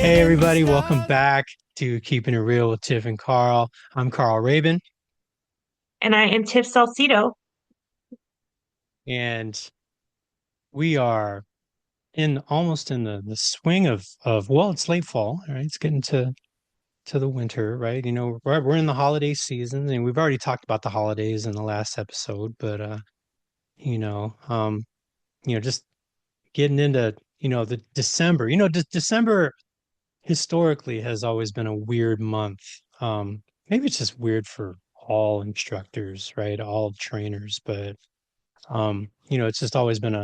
Hey everybody, welcome back to Keeping It Real with Tiff and Carl. I'm Carl Rabun, And I am Tiff Salcido. and we are in almost in the swing of well, it's late fall, right? It's getting to the winter, right? We're in the holiday season, and we've already talked about the holidays in the last episode, but you know, um, just getting into the December. December historically has always been a weird month. Maybe it's just weird for all instructors, right? All trainers, but it's just always been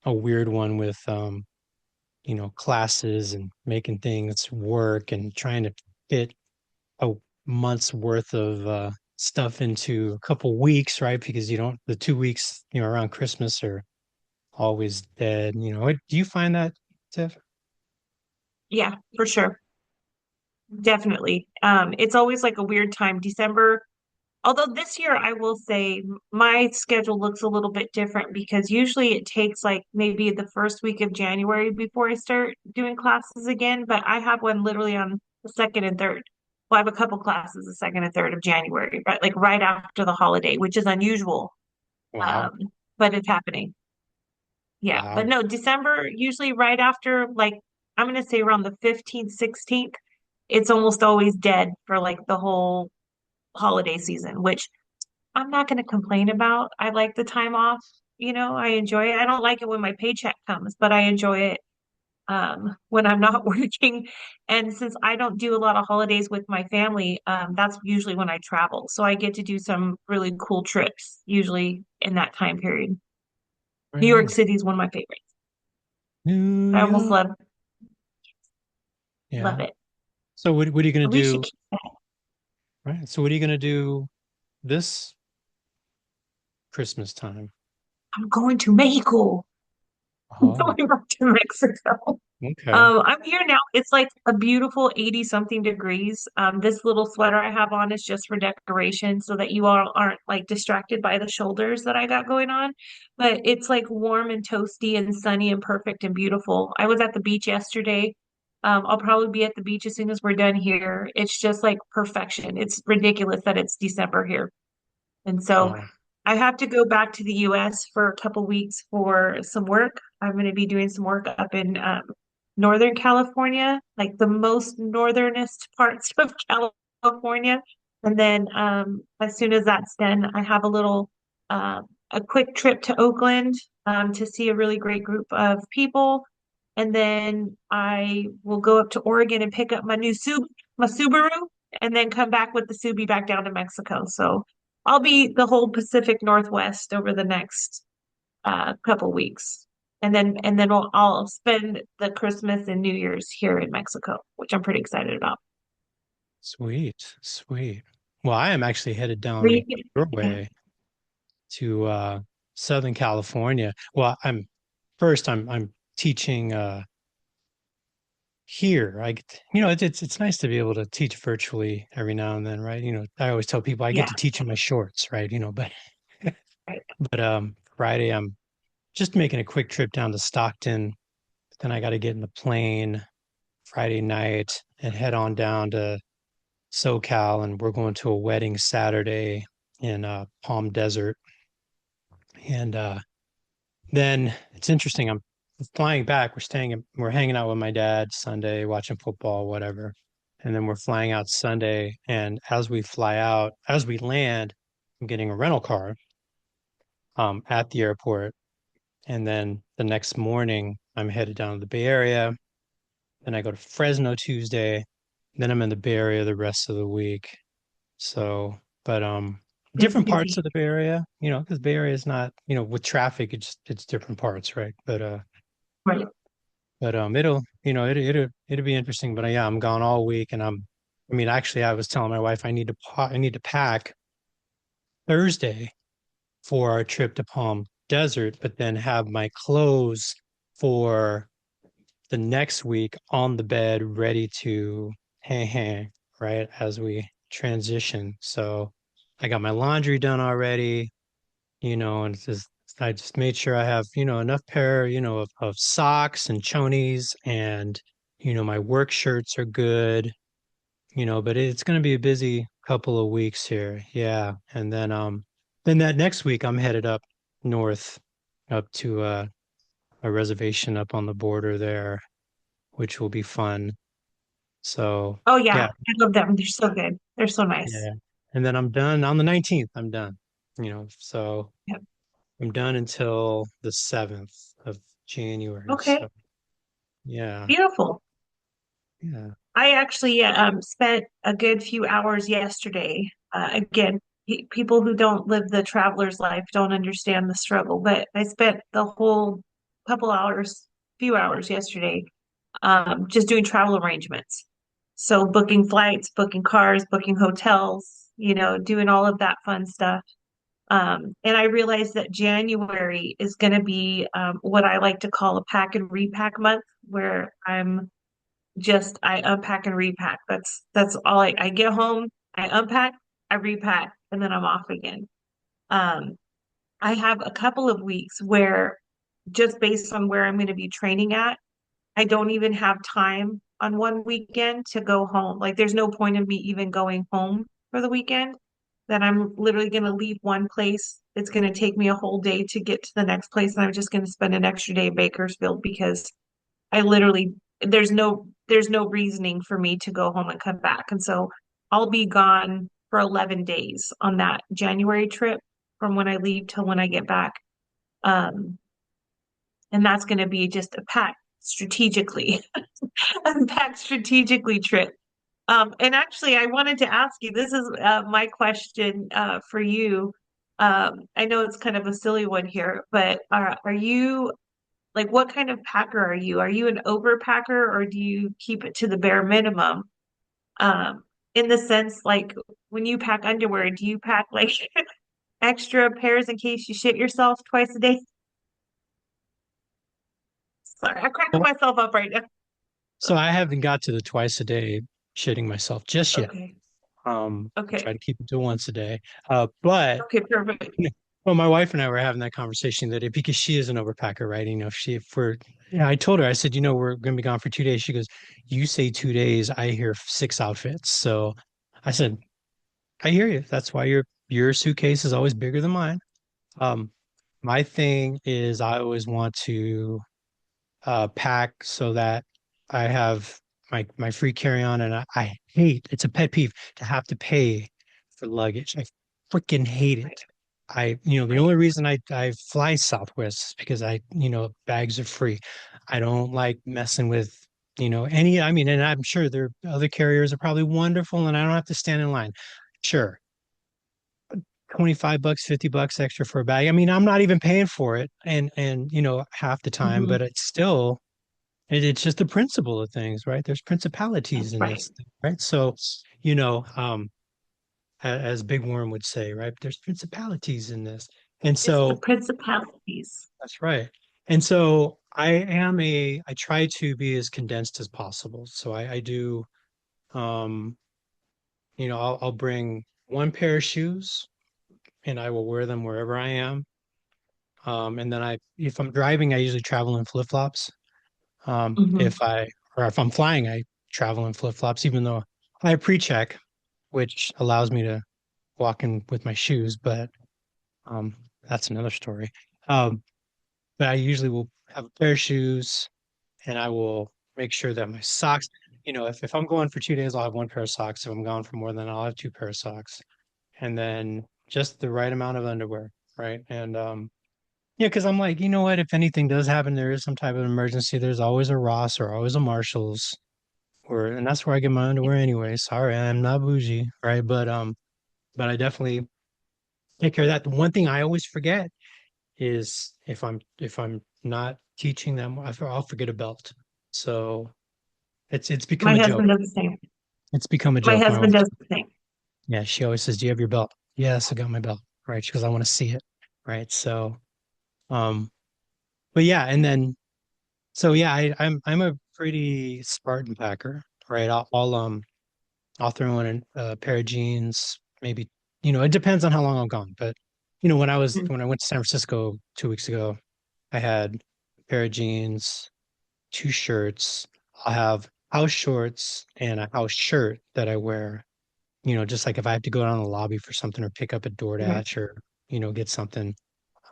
a weird one with classes and making things work and trying to fit a month's worth of stuff into a couple weeks, right? Because you don't the 2 weeks, around Christmas are always dead. Do you find that, Tiff? Yeah, for sure. Definitely. It's always like a weird time. December, although this year I will say my schedule looks a little bit different because usually it takes like maybe the first week of January before I start doing classes again, but I have one literally on the second and third. Well, I have a couple classes the second and third of January, right? Like right after the holiday, which is unusual. Wow. Um, but it's happening. Yeah, but Wow. no, December, usually right after, like, I'm going to say around the 15th, 16th, it's almost always dead for like the whole holiday season, which I'm not going to complain about. I like the time off. I enjoy it. I don't like it when my paycheck comes, but I enjoy it when I'm not working. And since I don't do a lot of holidays with my family, that's usually when I travel. So I get to do some really cool trips, usually in that time period. Right New York on. City is one of my favorites. New I almost York. love Yeah. it. So what are you going to We should do? keep that. Right. So what are you going to do this Christmas time? I'm going to Mexico. I'm Oh, going back to Mexico. okay. I'm here now. It's like a beautiful 80 something degrees. This little sweater I have on is just for decoration so that you all aren't like distracted by the shoulders that I got going on. But it's like warm and toasty and sunny and perfect and beautiful. I was at the beach yesterday. I'll probably be at the beach as soon as we're done here. It's just like perfection. It's ridiculous that it's December here. And so Wow. I have to go back to the US for a couple weeks for some work. I'm going to be doing some work up in Northern California, like the most northernest parts of California. And then as soon as that's done, I have a quick trip to Oakland to see a really great group of people. And then I will go up to Oregon and pick up my Subaru, and then come back with the Subi back down to Mexico. So I'll be the whole Pacific Northwest over the next couple weeks. And then I'll spend the Christmas and New Year's here in Mexico, which I'm pretty excited about. Sweet. Sweet. Well, I am actually headed Where you down your get- way to Southern California. Well, I'm teaching here. It's nice to be able to teach virtually every now and then, right? I always tell people I get Yeah, to teach in my shorts, right? But right. Friday I'm just making a quick trip down to Stockton. Then I got to get in the plane Friday night and head on down to SoCal, and we're going to a wedding Saturday in Palm Desert. And then it's interesting. I'm flying back. We're hanging out with my dad Sunday, watching football, whatever. And then we're flying out Sunday. And as we land, I'm getting a rental car at the airport. And then the next morning, I'm headed down to the Bay Area. Then I go to Fresno Tuesday. Then I'm in the Bay Area the rest of the week. So, but It's different parts busy. of the Bay Area, because Bay Area is not, with traffic, it's different parts, right? Right. It'll be interesting. But yeah, I'm gone all week, and I mean, actually, I was telling my wife I need to pack Thursday for our trip to Palm Desert, but then have my clothes for the next week on the bed, ready to hang, right, as we transition. So I got my laundry done already, and I just made sure I have, enough pair, of socks and chonies and, My work shirts are good, but it's going to be a busy couple of weeks here. Yeah. And then that next week I'm headed up north up to a reservation up on the border there, which will be fun. So, Oh yeah, yeah, I love them. They're so good. They're so nice. yeah. And then I'm done on the 19th. I'm done, so Yep. I'm done until the 7th of January. Okay, So, yeah, beautiful. yeah. I actually spent a good few hours yesterday. Again, people who don't live the traveler's life don't understand the struggle, but I spent the whole couple hours, few hours yesterday, just doing travel arrangements. So booking flights, booking cars, booking hotels, doing all of that fun stuff. And I realized that January is going to be what I like to call a pack and repack month, where I unpack and repack. That's all I get home, I unpack, I repack, and then I'm off again. Um, I have a couple of weeks where just based on where I'm going to be training at, I don't even have time on one weekend to go home. Like there's no point in me even going home for the weekend. That I'm literally going to leave one place. It's going to take me a whole day to get to the next place, and I'm just going to spend an extra day in Bakersfield because I literally there's no reasoning for me to go home and come back. And so I'll be gone for 11 days on that January trip from when I leave till when I get back. Um, and that's going to be just a pack strategically, a pack strategically trip. And actually, I wanted to ask you, this is my question for you. I know it's kind of a silly one here, but are you like, what kind of packer are you? Are you an overpacker or do you keep it to the bare minimum? Um, in the sense, like when you pack underwear, do you pack like extra pairs in case you shit yourself twice a day? Sorry, I'm cracking Well, myself up right now. so I haven't got to the twice a day shitting myself just yet. Okay. I try Okay. to keep it to once a day. But Okay, perfect. well, my wife and I were having that conversation that because she is an overpacker, right? If we're, I told her, I said, we're going to be gone for 2 days. She goes, you say 2 days, I hear six outfits. So I said, I hear you. That's why your suitcase is always bigger than mine. Um, my thing is I always want to pack so that I have my free carry-on, and I hate, it's a pet peeve to have to pay for luggage. I freaking hate Right, it. The right. only reason I fly Southwest is because bags are free. I don't like messing with I mean, and I'm sure there are other carriers are probably wonderful and I don't have to stand in line. Sure, 25 bucks, 50 bucks extra for a bag. I mean, I'm not even paying for it and half the time, Hmm. but it's still it's just the principle of things, right? There's principalities That's in right. this thing, right? So, you know, um, as Big Worm would say, right? There's principalities in this. And It's the so principalities. that's right. And so I try to be as condensed as possible. So I do, um, I'll bring one pair of shoes and I will wear them wherever I am. And then if I'm driving, I usually travel in flip-flops. Hmm. If I'm flying, I travel in flip-flops, even though I have pre-check, which allows me to walk in with my shoes, but um, that's another story. Um, but I usually will have a pair of shoes and I will make sure that my socks, if I'm going for 2 days, I'll have one pair of socks. If I'm gone for more, then I'll have two pair of socks. And then just the right amount of underwear, right? And yeah, because I'm like, you know what? If anything does happen, there is some type of emergency. There's always a Ross or always a Marshalls, and that's where I get my underwear anyway. Sorry, I'm not bougie, right? But I definitely take care of that. The one thing I always forget is if I'm not teaching them, I'll forget a belt. So it's become My a joke. husband does the same. It's become a My joke. My husband wife, does the same. yeah, she always says, "Do you have your belt?" Yes, I got my belt. Right? She goes, "I want to see it." Right? So, um, but yeah, and then so yeah, I'm a pretty Spartan packer, right? I'll throw in a pair of jeans, maybe, it depends on how long I'm gone. But Mhm. when I went to San Francisco 2 weeks ago, I had a pair of jeans, two shirts. I'll have house shorts and a house shirt that I wear, just like if I have to go down to the lobby for something or pick up a Mhm. DoorDash or, get something.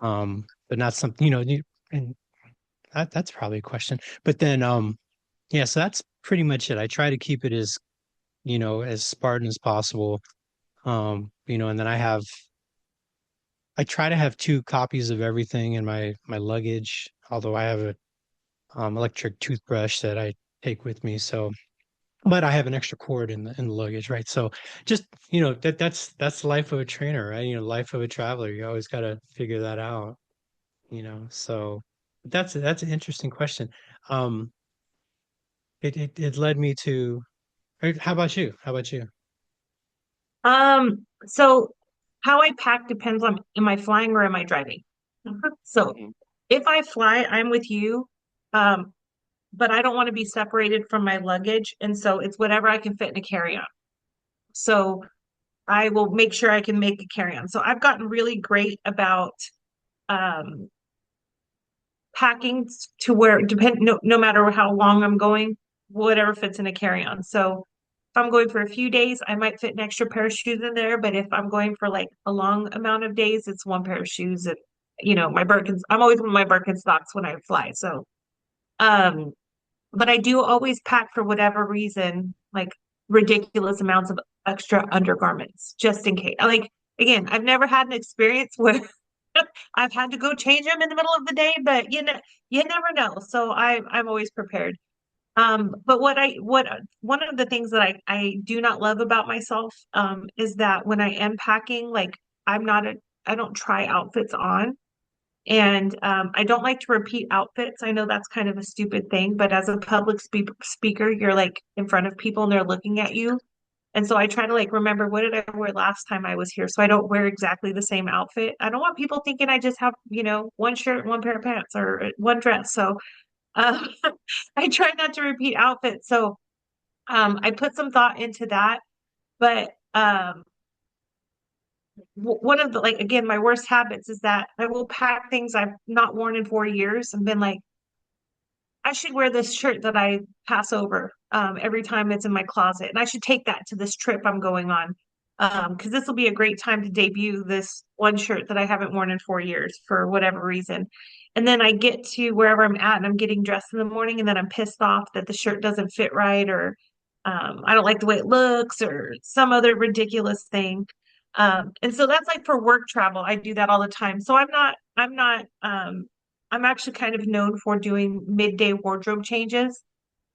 But not something, and that's probably a question. But then yeah, so that's pretty much it. I try to keep it as, as Spartan as possible. And then I try to have two copies of everything in my luggage, although I have a electric toothbrush that I take with me. So, but I have an extra cord in the luggage, right? So, just that's the life of a trainer, right? Life of a traveler. You always got to figure that out. So that's an interesting question. Um, it led me to. How about you? How about you? So how I pack depends on am I flying or am I driving? So Mhm. if I fly, I'm with you. Um, but I don't want to be separated from my luggage. And so it's whatever I can fit in a carry-on. So I will make sure I can make a carry-on. So I've gotten really great about um packing to where no matter how long I'm going, whatever fits in a carry-on. So if I'm going for a few days, I might fit an extra pair of shoes in there. But if I'm going for like a long amount of days, it's one pair of shoes and my Birkins. I'm always with my Birkenstocks when I fly. So um but I do always pack for whatever reason, like ridiculous amounts of extra undergarments just in case. Like again, I've never had an experience where I've had to go change them in the middle of the day, but you never know. So I'm always prepared. But what one of the things that I do not love about myself is that when I am packing, like I'm not a I don't try outfits on. And I don't like to repeat outfits. I know that's kind of a stupid thing, but as a speaker, you're like in front of people and they're looking at you. And so I try to like remember what did I wear last time I was here so I don't wear exactly the same outfit. I don't want people thinking I just have, one shirt, one pair of pants, or one dress. So uh, I try not to repeat outfits. So I put some thought into that. But one of the like again, my worst habits is that I will pack things I've not worn in 4 years and been like, I should wear this shirt that I pass over every time it's in my closet. And I should take that to this trip I'm going on. Because this will be a great time to debut this one shirt that I haven't worn in 4 years for whatever reason. And then I get to wherever I'm at and I'm getting dressed in the morning, and then I'm pissed off that the shirt doesn't fit right, or I don't like the way it looks, or some other ridiculous thing. And so that's like for work travel. I do that all the time. So I'm actually kind of known for doing midday wardrobe changes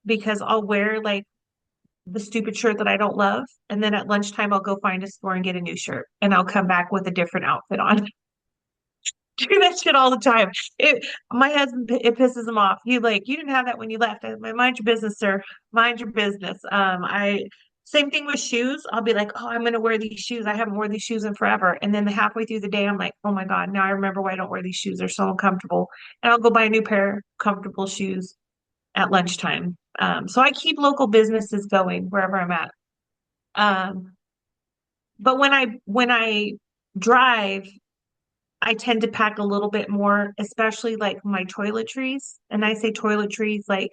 because I'll wear like the stupid shirt that I don't love. And then at lunchtime, I'll go find a store and get a new shirt and I'll come back with a different outfit on. Do that shit all the time. My husband, it pisses him off. He like, you didn't have that when you left. I'm like, mind your business, sir. Mind your business. Same thing with shoes. I'll be like, oh, I'm gonna wear these shoes. I haven't worn these shoes in forever. And then halfway through the day, I'm like, oh my God, now I remember why I don't wear these shoes. They're so uncomfortable. And I'll go buy a new pair of comfortable shoes at lunchtime. So I keep local businesses going wherever I'm at. Um, but when I drive, I tend to pack a little bit more, especially like my toiletries. And I say toiletries like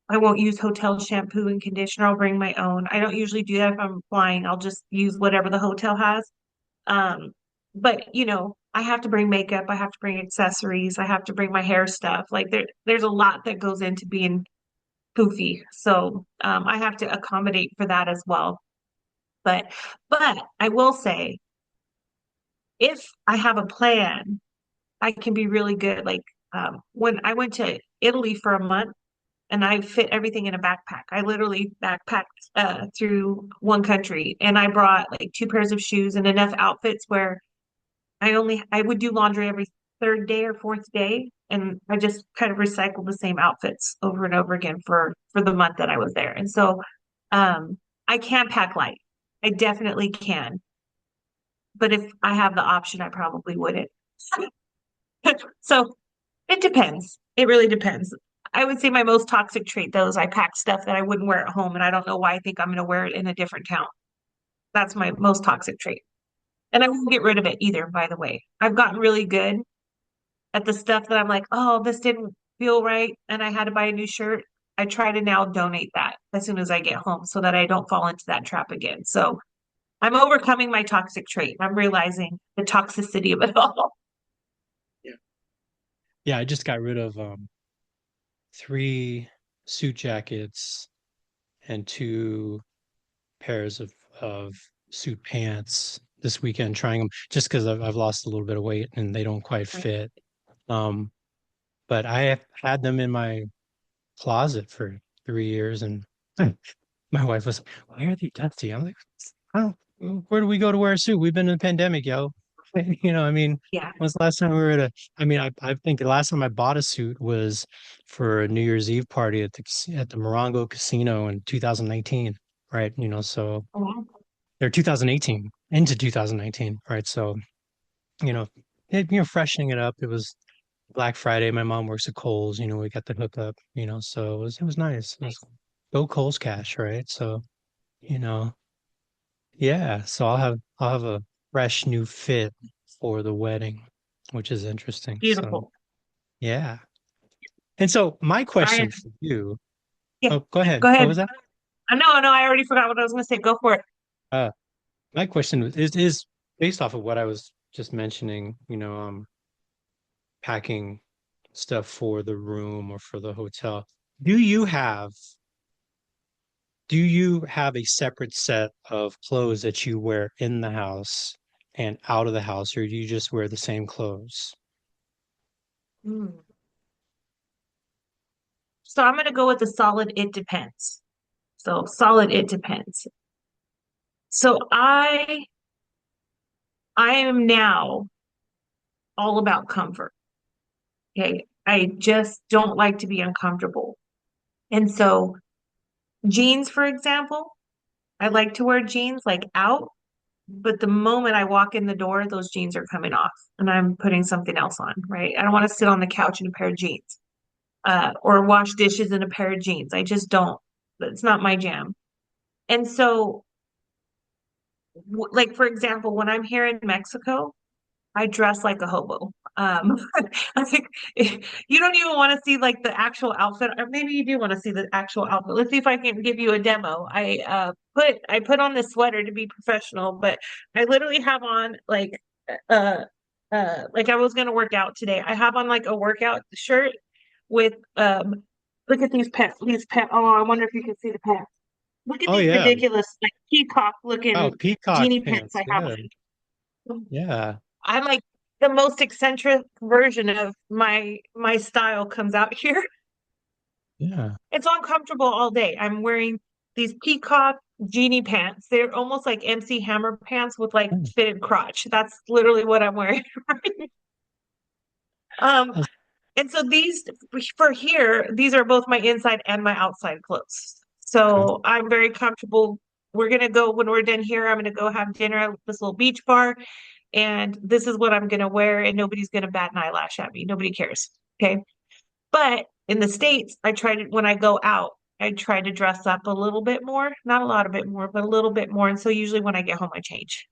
I won't use hotel shampoo and conditioner. I'll bring my own. I don't usually do that if I'm flying. I'll just use whatever the hotel has. Um, but I have to bring makeup. I have to bring accessories. I have to bring my hair stuff. Like there's a lot that goes into being poofy. So I have to accommodate for that as well. But but I will say, if I have a plan, I can be really good. Like when I went to Italy for a month and I fit everything in a backpack. I literally backpacked through one country and I brought like two pairs of shoes and enough outfits where I would do laundry every third day or fourth day. And I just kind of recycled the same outfits over and over again for the month that I was there. And so I can pack light. I definitely can. But if I have the option, I probably wouldn't. So it depends. It really depends. I would say my most toxic trait, though, is I pack stuff that I wouldn't wear at home, and I don't know why I think I'm going to wear it in a different town. That's my most toxic trait. And I won't get rid of it either, by the way. I've gotten really good at the stuff that I'm like, oh, this didn't feel right, and I had to buy a new shirt. I try to now donate that as soon as I get home so that I don't fall into that trap again. So I'm overcoming my toxic trait. I'm realizing the toxicity of it all. Yeah. Yeah, I just got rid of three suit jackets and two pairs of suit pants this weekend, trying them just because I've lost a little bit of weight and they don't quite Right. fit. Um, but I have had them in my closet for 3 years, and my wife was, "Why are they dusty?" I'm like, "I don't. Where do we go to wear a suit? We've been in a pandemic, yo. I mean, Yeah. when's the last time we were at a? I mean, I think the last time I bought a suit was for a New Year's Eve party at the Morongo Casino in 2019, right? So Oh, or 2018 into 2019, right? So freshening it up. It was Black Friday. My mom works at Kohl's. We got the hookup. So it was nice. It was nice. go Kohl's cash, right? So you know, yeah. So I'll have a fresh new fit for the wedding, which is interesting. So Beautiful. yeah. And so my I question am. for you. Yeah. Oh, go ahead. Go What ahead. was that? No, I already forgot what I was going to say. Go for it. Uh, my question is based off of what I was just mentioning. Packing stuff for the room or for the hotel. Do you have do you have a separate set of clothes that you wear in the house and out of the house, or do you just wear the same clothes? Mm. So I'm going to go with the solid it depends. So solid it depends. So I am now all about comfort. Okay. I just don't like to be uncomfortable. And so jeans, for example, I like to wear jeans like out, but the moment I walk in the door, those jeans are coming off and I'm putting something else on, right? I don't want to sit on the couch in a pair of jeans, or wash dishes in a pair of jeans. I just don't. It's not my jam. And so, like for example, when I'm here in Mexico, I dress like a hobo. I think you don't even want to see like the actual outfit, or maybe you do want to see the actual outfit. Let's see if I can give you a demo. I put on this sweater to be professional, but I literally have on uh like I was gonna work out today. I have on like a workout shirt with look at these pants. Oh, I wonder if you can see the pants. Look at Oh these yeah. ridiculous like peacock Oh, looking peacock genie pants pants. I have Yeah. on. Yeah. I'm like the most eccentric version of my style comes out here. Yeah. It's uncomfortable all day. I'm wearing these peacock genie pants. They're almost like MC Hammer pants with like Hmm. fitted crotch. That's literally what I'm wearing. Um, That's and so these for here, these are both my inside and my outside clothes. okay. So I'm very comfortable. We're gonna go when we're done here. I'm gonna go have dinner at this little beach bar, and this is what I'm gonna wear, and nobody's gonna bat an eyelash at me. Nobody cares. Okay. But in the States, when I go out, I try to dress up a little bit more, not a lot of it more, but a little bit more. And so usually when I get home, I change.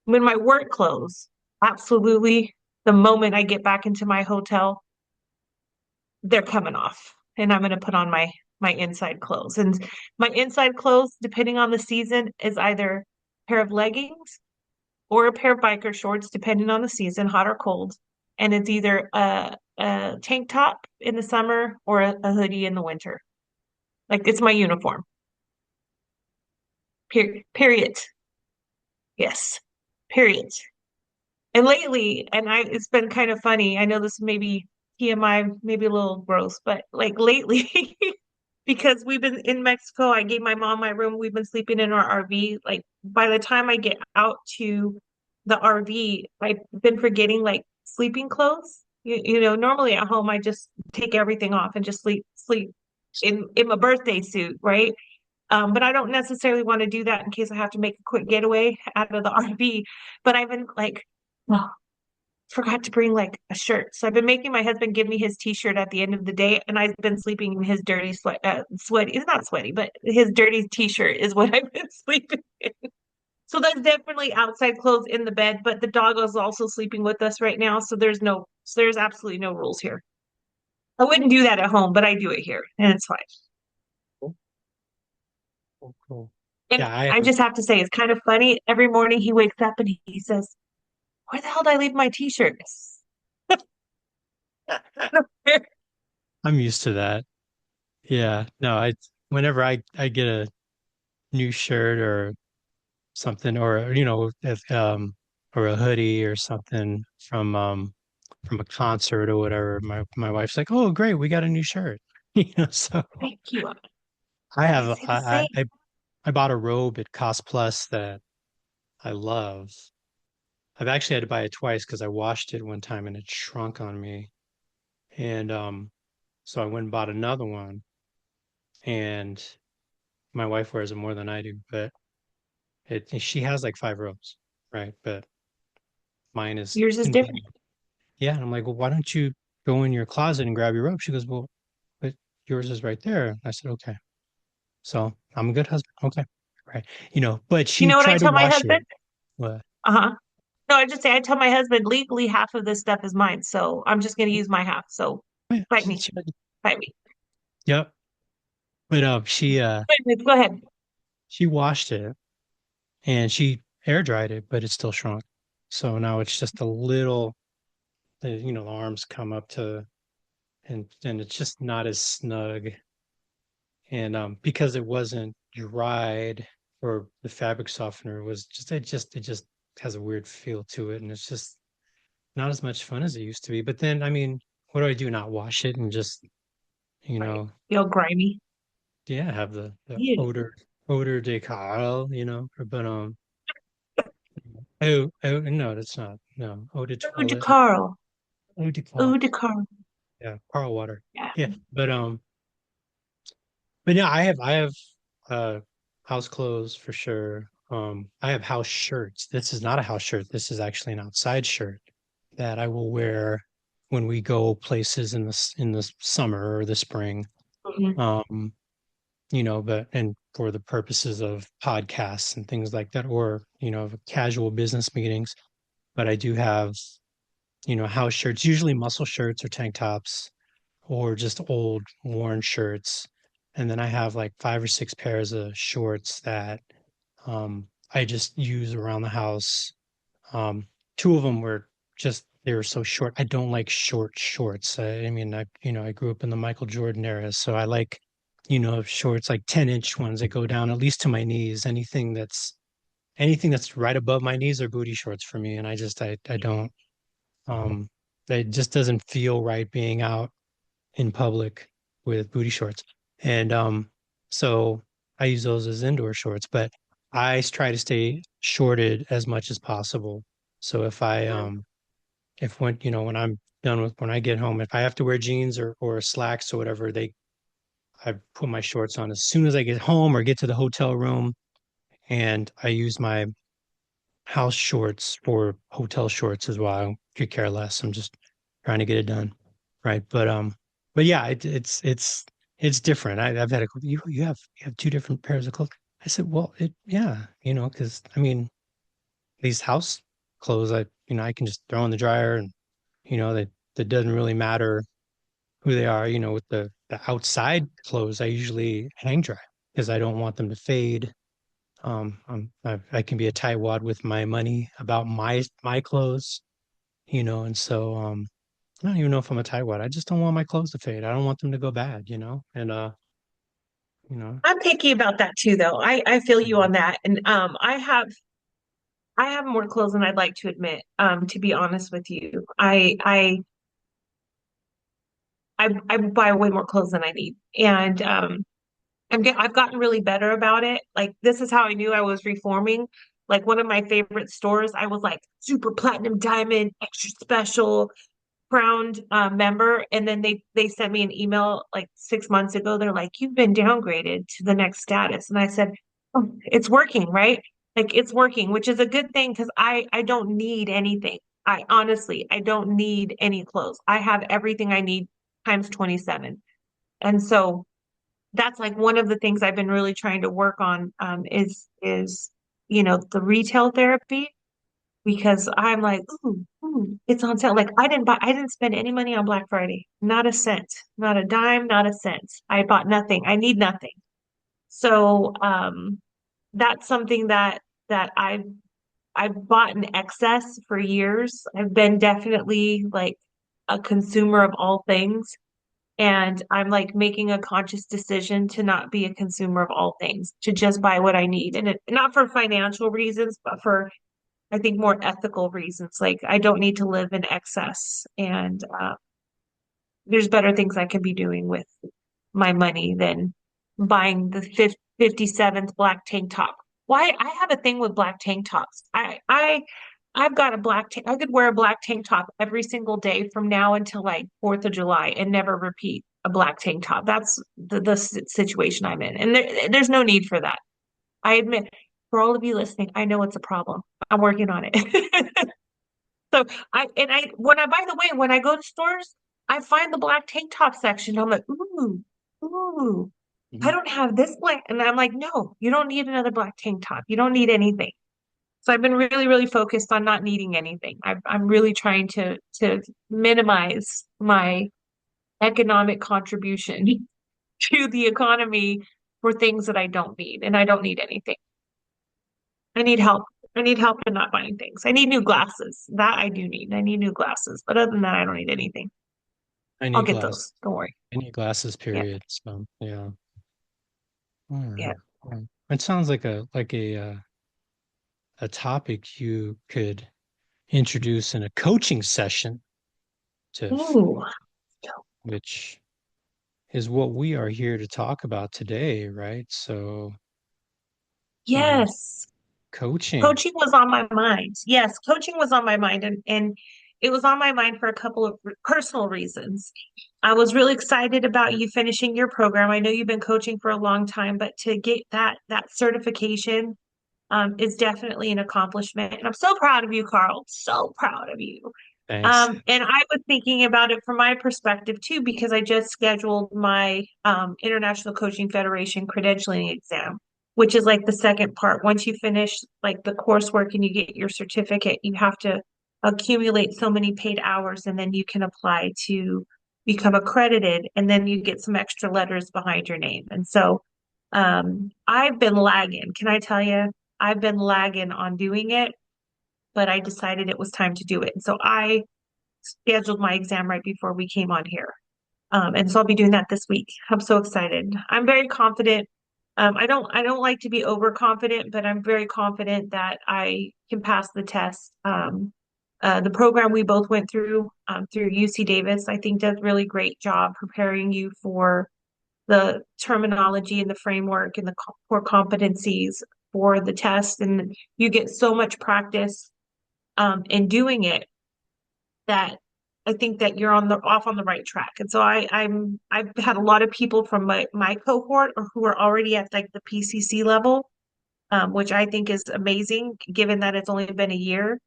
When my work clothes, absolutely, the moment I get back into my hotel, they're coming off. And I'm going to put on my inside clothes. And my inside clothes, depending on the season, is either a pair of leggings or a pair of biker shorts, depending on the season, hot or cold. And it's either a tank top in the summer or a hoodie in the winter. Like it's my uniform. Period. Yes. Period. And lately, it's been kind of funny. I know this may be TMI, maybe a little gross, but like lately, because we've been in Mexico, I gave my mom my room. We've been sleeping in our RV. Like by the time I get out to the RV, I've been forgetting like sleeping clothes. Normally at home I just take everything off and just sleep in my birthday suit, right? But I don't necessarily want to do that in case I have to make a quick getaway out of the RV. But I've been like, oh, forgot to bring like a shirt. So I've been making my husband give me his t-shirt at the end of the day, and I've been sleeping in his dirty sweaty. It's not sweaty, but his dirty t-shirt is what I've been sleeping in. So that's definitely outside clothes in the bed, but the dog is also sleeping with us right now, so there's absolutely no rules here. I wouldn't do that at home, but I do it here, and it's fine. Cool, cool. And Yeah, I I have. just have to say, it's kind of funny. Every morning he wakes up and he says, "Where the hell did I leave my t-shirt?" I'm used to that. Yeah. No, whenever I get a new shirt or something, or if or a hoodie or something from a concert or whatever, my wife's like, "Oh, great, we got a new shirt." So Thank you. I I have say the same. I bought a robe at Cost Plus that I love. I've actually had to buy it twice because I washed it one time and it shrunk on me. And so I went and bought another one. And my wife wears it more than I do, but she has like five robes, right? But mine is Yours is different. yeah. And I'm like, well, why don't you go in your closet and grab your robe? She goes, well, but yours is right there. I said, okay. So I'm a good husband. Okay. Right. But You she know what I tried to tell my wash it. husband? Well, Uh-huh. No, I just say I tell my husband legally half of this stuff is mine, so I'm just gonna use my half. So yeah, fight me, fight me. yep. But Anyways, go ahead. she washed it and she air dried it, but it still shrunk. So now it's just a little, the arms come up to, and it's just not as snug. And because it wasn't dried, or the fabric softener was just has a weird feel to it, and it's just not as much fun as it used to be. But then, I mean, what do I do? Not wash it and just, you Right. know, Feel grimy. yeah, have the Yeah. odor de Carl, but oh no, that's not, no, eau de Ooh, de toilette, Carl. eau de Carl, Ooh, de Carl. yeah, Carl water, Yeah. yeah, but yeah, I have uh house clothes for sure. I have house shirts. This is not a house shirt. This is actually an outside shirt that I will wear when we go places in the summer or the spring. Mhm. Um, but and for the purposes of podcasts and things like that, or casual business meetings. But I do have, house shirts, usually muscle shirts or tank tops, or just old worn shirts. And then I have like five or six pairs of shorts that I just use around the house. Two of them were just they were so short. I don't like short shorts. I mean, I grew up in the Michael Jordan era, so I like, shorts like 10-inch ones that go down at least to my knees. Anything that's right above my knees are booty shorts for me, and I don't. Um, it just doesn't feel right being out in public with booty shorts. And so I use those as indoor shorts, but try to stay shorted as much as possible. So when I'm done when I get home, if I have to wear jeans or slacks or whatever, I put my shorts on as soon as I get home or get to the hotel room, and I use my house shorts for hotel shorts as well. I don't could care less. I'm just trying to get it done. Right. But yeah, it's different. I've had you have two different pairs of clothes. I said, well, yeah, because I mean, these house clothes, I can just throw in the dryer, and that doesn't really matter who they are. With the outside clothes, I usually hang dry because I don't want them to fade. I can be a tightwad with my money about my clothes, and so I don't even know if I'm a tightwad. I just don't want my clothes to fade. I don't want them to go bad, and you know, I'm picky about that too, though. I feel you on that. And I have more clothes than I'd like to admit, to be honest with you. I buy way more clothes than I need. And I've gotten really better about it. Like this is how I knew I was reforming. Like one of my favorite stores, I was like super platinum diamond, extra special, crowned member, and then they sent me an email like 6 months ago. They're like, "You've been downgraded to the next status," and I said, "Oh, it's working, right? Like it's working," which is a good thing because I don't need anything. I don't need any clothes. I have everything I need times 27, and so that's like one of the things I've been really trying to work on is the retail therapy because I'm like, ooh, it's on sale. Like I didn't spend any money on Black Friday. Not a cent, not a dime, not a cent. I bought nothing. I need nothing. So that's something that I've bought in excess for years. I've been definitely like a consumer of all things. And I'm like making a conscious decision to not be a consumer of all things, to just buy what I need. And not for financial reasons, but for, I think, more ethical reasons. Like I don't need to live in excess. And there's better things I can be doing with my money than buying the 57th black tank top. Why I have a thing with black tank tops. I've got a black tank. I could wear a black tank top every single day from now until like 4th of July and never repeat a black tank top. That's the situation I'm in. And there's no need for that. I admit, for all of you listening, I know it's a problem. I'm working on it. So when I, by the way, when I go to stores, I find the black tank top section. I'm like, ooh, I Mhm. don't have this black. And I'm like, no, you don't need another black tank top. You don't need anything. So I've been really, really focused on not needing anything. I'm really trying to minimize my economic contribution to the economy for things that I don't need, and I don't need anything. I need help. I need help in not buying things. I need new glasses. That I do need. I need new glasses. But other than that, I don't need anything. I I'll need get glass. those. Don't worry. I need glasses, Yeah. period. So yeah. Yeah. Mm, mm. It sounds like a topic you could introduce in a coaching session to Ooh. which is what we are here to talk about today, right? So, you know, Yes. coaching. Coaching was on my mind. Yes, coaching was on my mind, and it was on my mind for a couple of personal reasons. I was really excited about you finishing your program. I know you've been coaching for a long time, but to get that certification is definitely an accomplishment. And I'm so proud of you, Carl. So proud of you. Thanks. And I was thinking about it from my perspective too, because I just scheduled my International Coaching Federation credentialing exam, which is like the second part. Once you finish like the coursework and you get your certificate, you have to accumulate so many paid hours and then you can apply to become accredited and then you get some extra letters behind your name. And so I've been lagging. Can I tell you? I've been lagging on doing it, but I decided it was time to do it. And so I scheduled my exam right before we came on here. And so I'll be doing that this week. I'm so excited. I'm very confident. I don't like to be overconfident, but I'm very confident that I can pass the test. The program we both went through UC Davis, I think does really great job preparing you for the terminology and the framework and the core competencies for the test. And you get so much practice in doing it that I think that you're on the right track. And so I've had a lot of people from my cohort or who are already at like the PCC level, which I think is amazing given that it's only been a year.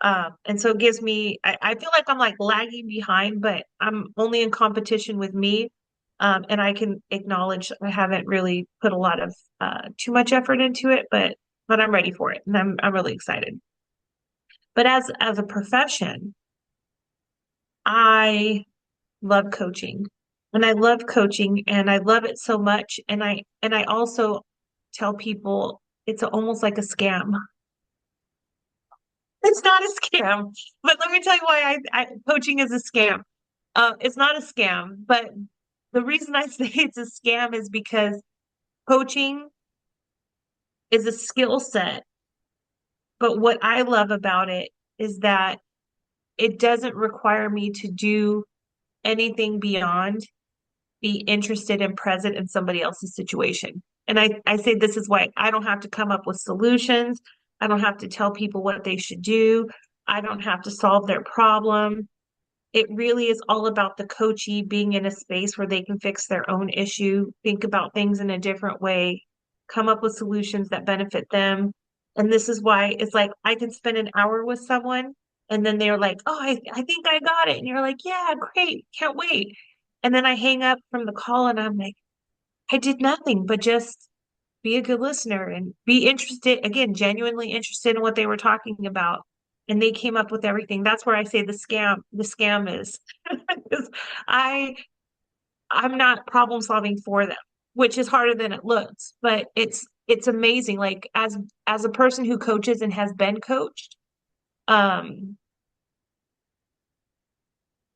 And so it gives me I feel like I'm like lagging behind, but I'm only in competition with me. And I can acknowledge I haven't really put a lot of too much effort into it, but I'm ready for it and I'm really excited. But as a profession, I love coaching. And I love coaching and I love it so much. And I also tell people it's almost like a scam. It's not a scam. But let me tell you why coaching is a scam. It's not a scam, but the reason I say it's a scam is because coaching is a skill set. But what I love about it is that it doesn't require me to do anything beyond be interested and present in somebody else's situation. And I say this is why I don't have to come up with solutions. I don't have to tell people what they should do. I don't have to solve their problem. It really is all about the coachee being in a space where they can fix their own issue, think about things in a different way, come up with solutions that benefit them. And this is why it's like I can spend an hour with someone and then they're like, oh, I think I got it. And you're like, yeah, great, can't wait. And then I hang up from the call and I'm like, I did nothing but just be a good listener and be interested, again, genuinely interested in what they were talking about. And they came up with everything. That's where I say the scam is. Because I I'm not problem solving for them. which is harder than it looks, but it's amazing. Like as a person who coaches and has been coached, um,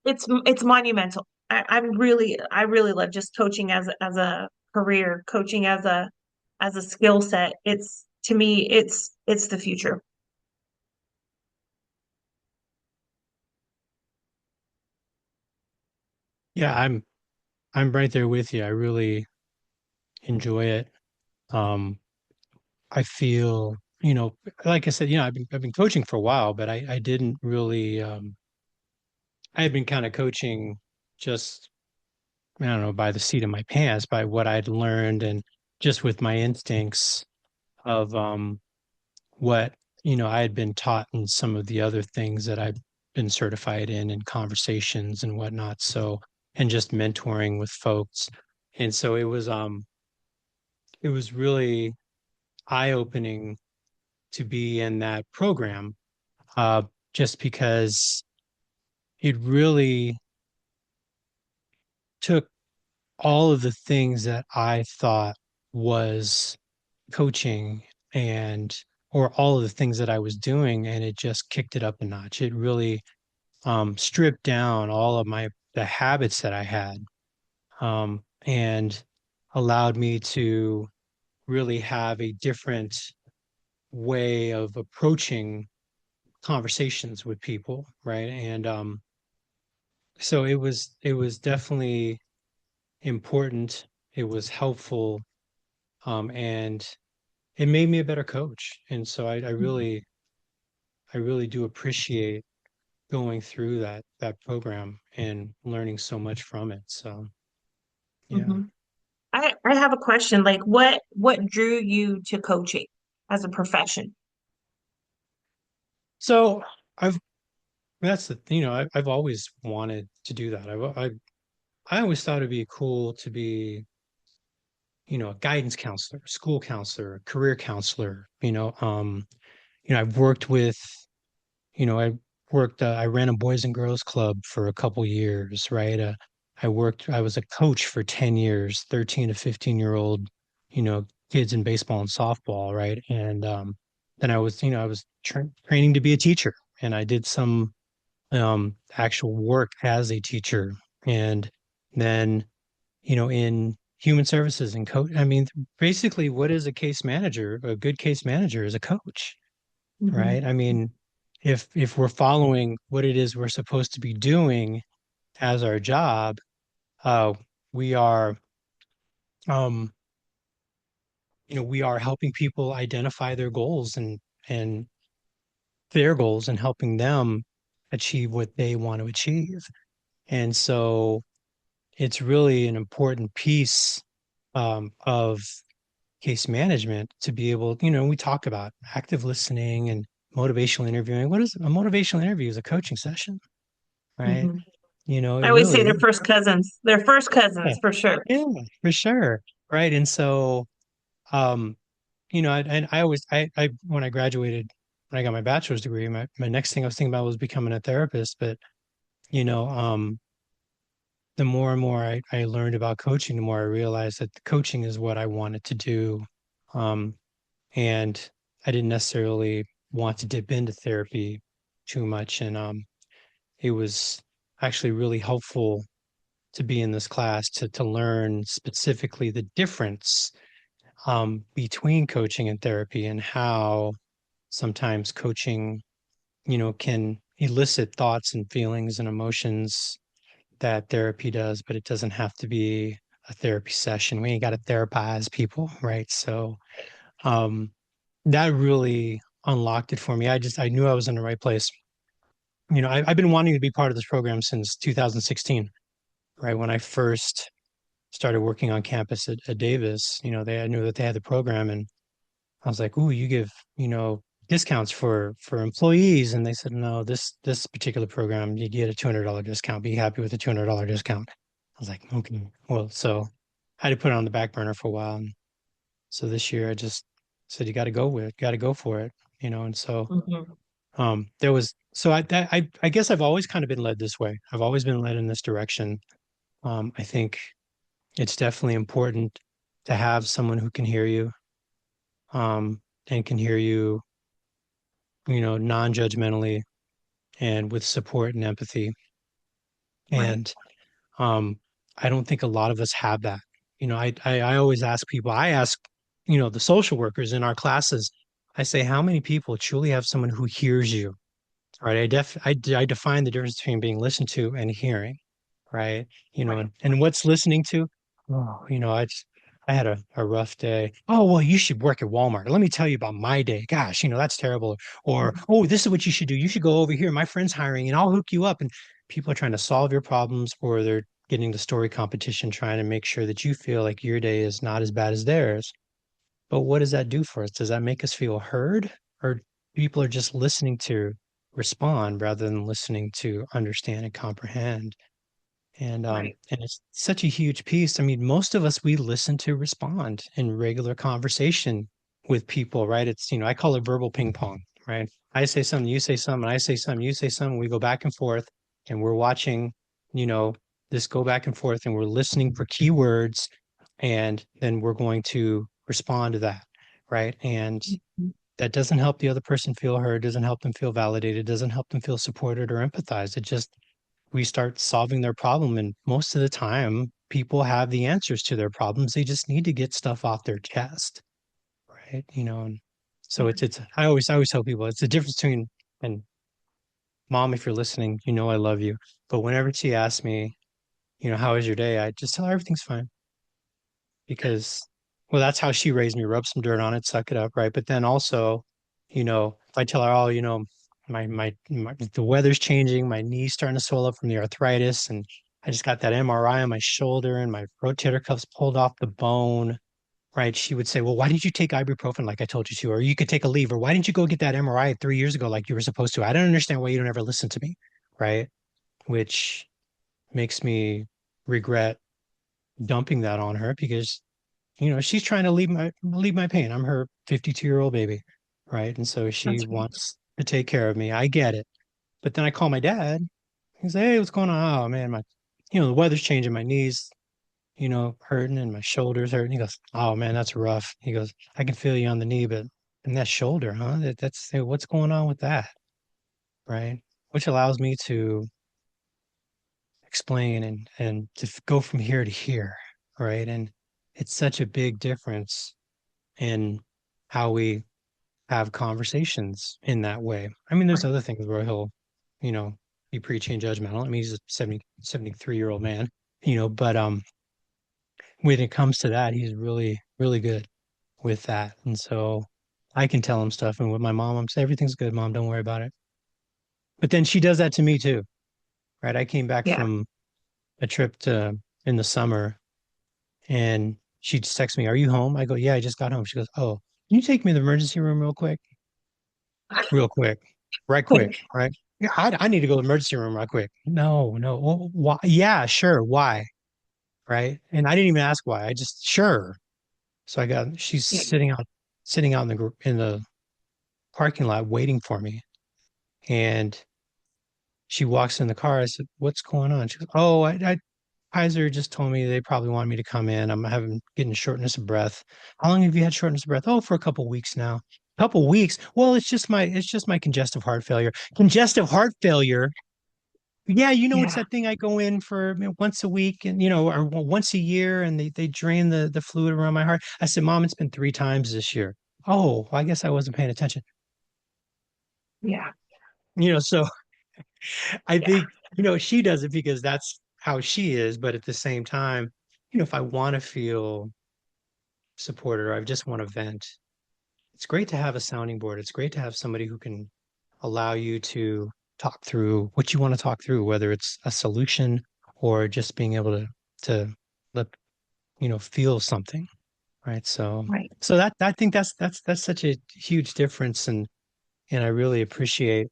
it's monumental. I really love just coaching as a career, coaching as a skill set. It's to me, it's the future. Yeah, I'm right there with you. I really enjoy it. Um, I feel, like I said, I've been coaching for a while, but I didn't really I had been kind of coaching just, I don't know, by the seat of my pants, by what I'd learned and just with my instincts of what, I had been taught in some of the other things that I've been certified in conversations and whatnot. So, and just mentoring with folks. And so it was really eye-opening to be in that program, uh, just because it really took all of the things that I thought was coaching and or all of the things that I was doing, and it just kicked it up a notch. It really stripped down all of the habits that I had, and allowed me to really have a different way of approaching conversations with people, right? And so it was definitely important. It was helpful, and it made me a better coach. And so I really do appreciate going through that program and learning so much from it. So yeah. Hmm. I have a question. Like what drew you to coaching as a profession? So I've that's the I've always wanted to do that. I always thought it'd be cool to be a guidance counselor, school counselor, career counselor. I've worked with I I ran a boys and girls club for a couple years, right? I was a coach for 10 years, 13 to 15-year-old, kids in baseball and softball, right? And then I was training to be a teacher, and I did some actual work as a teacher. And then, in human services and coach, I mean, basically, what is a case manager? A good case manager is a coach, right? Hmm. I mean, if we're following what it is we're supposed to be doing as our job, uh, we are, um, we are helping people identify their goals and their goals and helping them achieve what they want to achieve. And so it's really an important piece of case management to be able, we talk about active listening and motivational interviewing. What is a motivational interview? Is a coaching session, right? Hmm. It I always say really they're is. first cousins. They're first Yeah, cousins for sure. yeah, for sure. Right. And so, um, and I always, when I graduated, when I got my bachelor's degree, my next thing I was thinking about was becoming a therapist. But, you know, um, the more and more I learned about coaching, the more I realized that the coaching is what I wanted to do. Um, and I didn't necessarily want to dip into therapy too much. And it was actually really helpful to be in this class to learn specifically the difference between coaching and therapy and how sometimes coaching, can elicit thoughts and feelings and emotions that therapy does, but it doesn't have to be a therapy session. We ain't got to therapize people, right? So um, that really unlocked it for me. I knew I was in the right place. I've been wanting to be part of this program since 2016, right? When I first started working on campus at Davis, I knew that they had the program, and I was like, "Ooh, you give, discounts for employees." And they said, "No, this particular program, you get a $200 discount. Be happy with a $200 discount." I was like, "Okay." Well, so I had to put it on the back burner for a while. And so this year I just said, "You got to go with it. Got to go for it." And so Hmm. there was so I guess I've always kind of been led this way. I've always been led in this direction. I think it's definitely important. to have someone who can hear you, and can hear you, non-judgmentally and with support and empathy. Right. And um, I don't think a lot of us have that. I always ask people, I ask, the social workers in our classes, I say, how many people truly have someone who hears you? Right. I define the difference between being listened to and hearing, right? Right. And what's listening to? Oh, I had a rough day. Oh, well, you should work at Walmart. Let me tell you about my day. Gosh, that's terrible. Or, Mhm. oh, this is what you should do. You should go over here. My friend's hiring and I'll hook you up. And people are trying to solve your problems, or they're getting the story competition, trying to make sure that you feel like your day is not as bad as theirs. But what does that do for us? Does that make us feel heard? Or people are just listening to respond rather than listening to understand and comprehend? Right. And it's such a huge piece. I mean, most of us, we listen to respond in regular conversation with people, right? It's, I call it verbal ping pong, right? I say something, you say something, I say something, you say something, we go back and forth, and we're watching, you know, this go back and forth, and we're listening for keywords, and then we're going to respond to that, right? And Mhm. that doesn't help the other person feel heard, doesn't help them feel validated, doesn't help them feel supported or empathized. It just, we start solving their problem. And most of the time, people have the answers to their problems. They just need to get stuff off their chest, right? And so Yeah. I always tell people it's the difference between, and mom, if you're listening, I love you. But whenever she asks me, how was your day? I just tell her everything's fine, because, well, that's how she raised me. Rub some dirt on it, suck it up, right? But then also, if I tell her, oh, the weather's changing, my knee's starting to swell up from the arthritis, and I just got that MRI on my shoulder, and my rotator cuff's pulled off the bone, right? She would say, well, why didn't you take ibuprofen like I told you to? Or you could take a leave, or why didn't you go get that MRI 3 years ago like you were supposed to? I don't understand why you don't ever listen to me, right? Which makes me regret dumping that on her, because she's trying to leave my pain. I'm her 52-year-old baby, right? And so she That's right. wants to take care of me. I get it. But then I call my dad. He's like, hey, what's going on? Oh man, the weather's changing. My knees, hurting, and my shoulders hurting. He goes, oh man, that's rough. He goes, I can feel you on the knee, but in that shoulder, huh? That's what's going on with that, right? Which allows me to explain and to go from here to here, right? And it's such a big difference in how we have conversations in that way. I mean, there's Right. other things where he'll, you know, be preachy and judgmental. I mean, he's a 73-year-old man, but when it comes to that, he's really, really good with that. And so I can tell him stuff. And with my mom, I'm saying, everything's good, mom, don't worry about it. But then she does that to me too, right? I came back Yeah. from a trip to in the summer, and she just texts me, are you home? I go, yeah, I just got home. She goes, oh, can you take me to the emergency room real quick, right quick, Quick. right? Yeah, I need to go to the emergency room right quick. No, no. Well, why? Yeah, sure. Why? Right. And I didn't even ask why. I just, sure. So she's Yeah. sitting out in the parking lot waiting for me. And she walks in the car. I said, what's going on? She goes, oh, Kaiser just told me they probably want me to come in. I'm getting shortness of breath. How long have you had shortness of breath? Oh, for a couple of weeks now. Couple weeks. Well, it's just my congestive heart failure. Congestive heart failure. Yeah, it's Yeah. that thing I go in for, once a week, and or once a year, and they drain the fluid around my heart. I said, Mom, it's been 3 times this year. Oh, well, I guess I wasn't paying attention. Yeah. So I Yeah. think, she does it because that's how she is. But at the same time, if I want to feel supported, or I just want to vent, it's great to have a sounding board. It's great to have somebody who can allow you to talk through what you want to talk through, whether it's a solution or just being able to let feel something, right? So Right. so that I think that's such a huge difference, and I really appreciate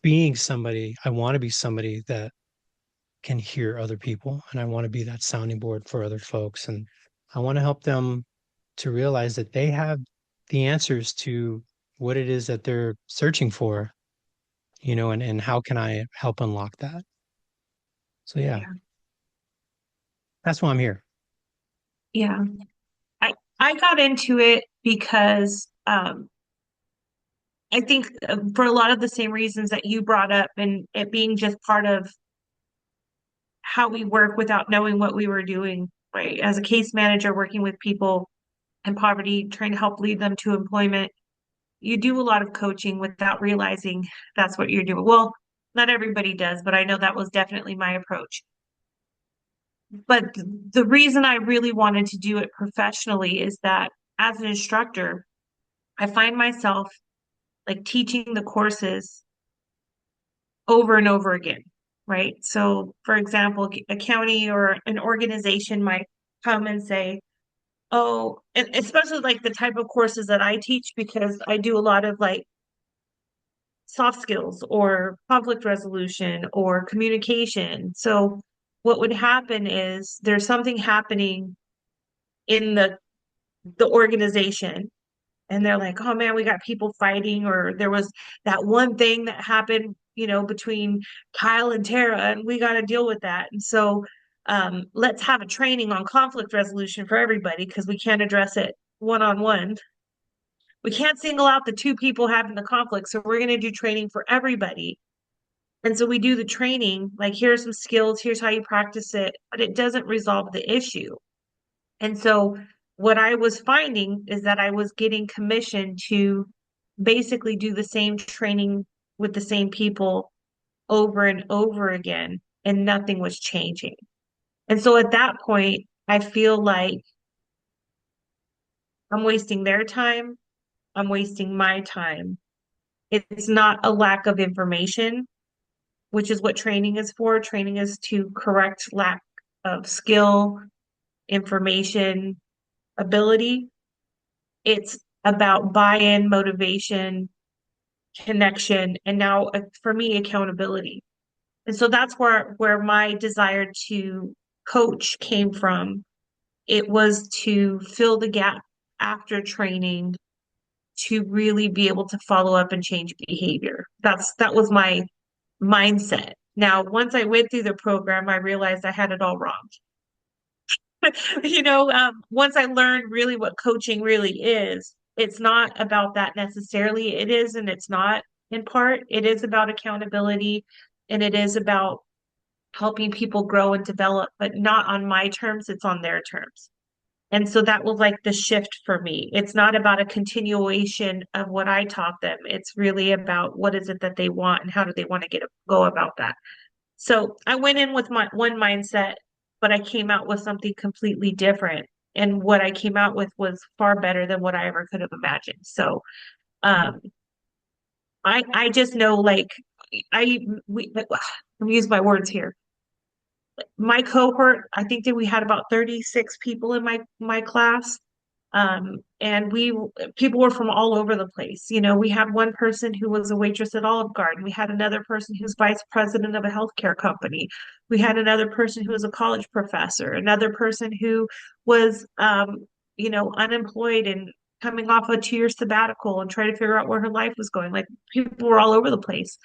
being somebody. I want to be somebody that can hear other people, and I want to be that sounding board for other folks, and I want to help them to realize that they have the answers to what it is that they're searching for, and how can I help unlock that? So yeah, Yeah. that's why I'm here. Yeah. I got into it because I think for a lot of the same reasons that you brought up, and it being just part of how we work without knowing what we were doing, right? As a case manager working with people in poverty, trying to help lead them to employment, you do a lot of coaching without realizing that's what you're doing. Well, not everybody does, but I know that was definitely my approach. But the reason I really wanted to do it professionally is that as an instructor, I find myself like teaching the courses over and over again, right? So, for example, a county or an organization might come and say, oh, and especially like the type of courses that I teach, because I do a lot of like soft skills or conflict resolution or communication. So, what would happen is there's something happening in the organization, and they're like, oh man, we got people fighting, or there was that one thing that happened, between Kyle and Tara, and we got to deal with that. And so let's have a training on conflict resolution for everybody because we can't address it one on one. We can't single out the two people having the conflict. So we're going to do training for everybody. And so we do the training, like, here's some skills, here's how you practice it, but it doesn't resolve the issue. And so what I was finding is that I was getting commissioned to basically do the same training with the same people over and over again, and nothing was changing. And so at that point, I feel like I'm wasting their time, I'm wasting my time. It's not a lack of information, which is what training is for. Training is to correct lack of skill, information, ability. It's about buy-in, motivation, connection, and now for me, accountability. And so that's where my desire to coach came from. It was to fill the gap after training to really be able to follow up and change behavior. That was my mindset. Now, once I went through the program, I realized I had it all wrong. Once I learned really what coaching really is, it's not about that necessarily. It is and it's not in part. It is about accountability, and it is about helping people grow and develop, but not on my terms, it's on their terms. And so that was like the shift for me. It's not about a continuation of what I taught them. It's really about what is it that they want and how do they want to go about that. So I went in with my one mindset, but I came out with something completely different. And what I came out with was far better than what I ever could have imagined. So um, I just know, like, let me use my words here. My cohort, I think that we had about 36 people in my class. And people were from all over the place. We had one person who was a waitress at Olive Garden. We had another person who's vice president of a healthcare company. We had another person who was a college professor, another person who was, unemployed and coming off a 2-year sabbatical and trying to figure out where her life was going. Like, people were all over the place.